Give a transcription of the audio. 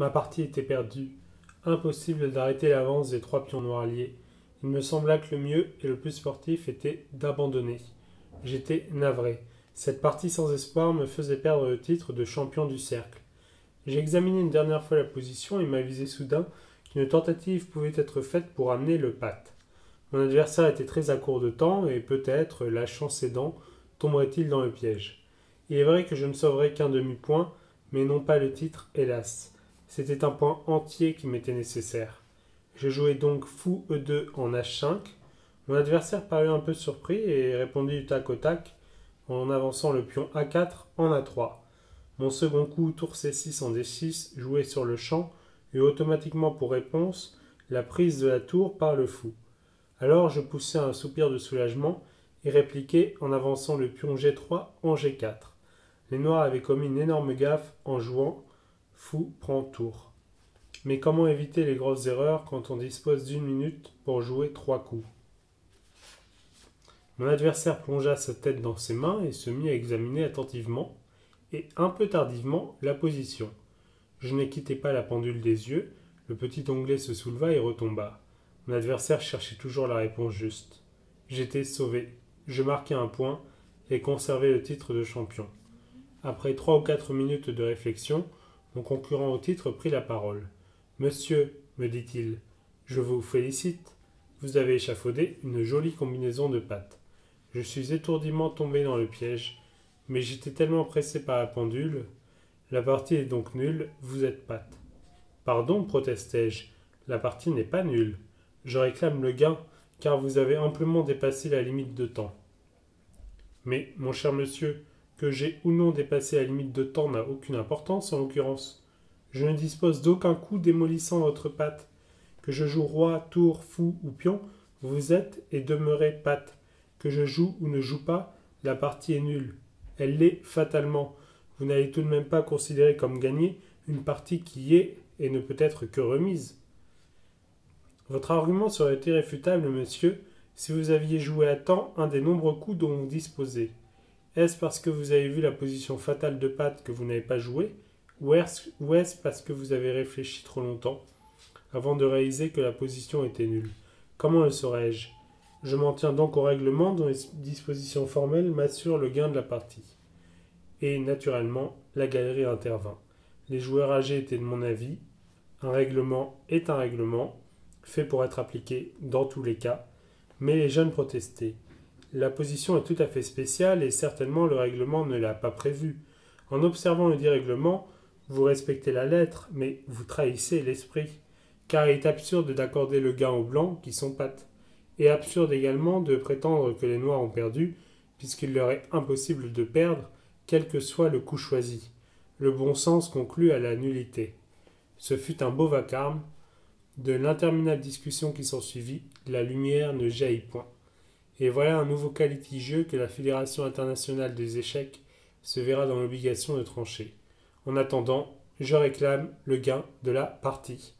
Ma partie était perdue. Impossible d'arrêter l'avance des trois pions noirs liés. Il me sembla que le mieux et le plus sportif était d'abandonner. J'étais navré. Cette partie sans espoir me faisait perdre le titre de champion du cercle. J'ai examiné une dernière fois la position et m'avisai soudain qu'une tentative pouvait être faite pour amener le patte. Mon adversaire était très à court de temps et peut-être, lâchant ses dents, tomberait-il dans le piège. Il est vrai que je ne sauverais qu'un demi-point, mais non pas le titre, hélas. C'était un point entier qui m'était nécessaire. Je jouai donc fou E2 en H5. Mon adversaire parut un peu surpris et répondit du tac au tac en avançant le pion A4 en A3. Mon second coup, tour C6 en D6, joué sur le champ, eut automatiquement pour réponse la prise de la tour par le fou. Alors je poussai un soupir de soulagement et répliquai en avançant le pion G3 en G4. Les noirs avaient commis une énorme gaffe en jouant fou prend tour. Mais comment éviter les grosses erreurs quand on dispose d'une minute pour jouer trois coups? Mon adversaire plongea sa tête dans ses mains et se mit à examiner attentivement et un peu tardivement la position. Je ne quittais pas la pendule des yeux, le petit onglet se souleva et retomba. Mon adversaire cherchait toujours la réponse juste. J'étais sauvé. Je marquai un point et conservai le titre de champion. Après 3 ou 4 minutes de réflexion, mon concurrent au titre prit la parole. Monsieur, me dit-il, je vous félicite. Vous avez échafaudé une jolie combinaison de pattes. Je suis étourdiment tombé dans le piège, mais j'étais tellement pressé par la pendule. La partie est donc nulle, vous êtes patte. Pardon, protestai-je, la partie n'est pas nulle. Je réclame le gain, car vous avez amplement dépassé la limite de temps. Mais, mon cher monsieur, que j'ai ou non dépassé la limite de temps n'a aucune importance en l'occurrence. Je ne dispose d'aucun coup démolissant votre patte. Que je joue roi, tour, fou ou pion, vous êtes et demeurez patte. Que je joue ou ne joue pas, la partie est nulle. Elle l'est fatalement. Vous n'allez tout de même pas considérer comme gagnée une partie qui est et ne peut être que remise. Votre argument serait irréfutable, monsieur, si vous aviez joué à temps un des nombreux coups dont vous disposez. Est-ce parce que vous avez vu la position fatale de patte que vous n'avez pas joué, ou est-ce parce que vous avez réfléchi trop longtemps avant de réaliser que la position était nulle? Comment le saurais-je? Je m'en tiens donc au règlement dont les dispositions formelles m'assurent le gain de la partie. Et, naturellement, la galerie intervint. Les joueurs âgés étaient de mon avis. Un règlement est un règlement, fait pour être appliqué dans tous les cas, mais les jeunes protestaient. La position est tout à fait spéciale et certainement le règlement ne l'a pas prévue. En observant le dit règlement, vous respectez la lettre, mais vous trahissez l'esprit, car il est absurde d'accorder le gain aux blancs qui sont pattes, et absurde également de prétendre que les noirs ont perdu, puisqu'il leur est impossible de perdre, quel que soit le coup choisi. Le bon sens conclut à la nullité. Ce fut un beau vacarme. De l'interminable discussion qui s'ensuivit, la lumière ne jaillit point. Et voilà un nouveau cas litigieux que la Fédération internationale des échecs se verra dans l'obligation de trancher. En attendant, je réclame le gain de la partie.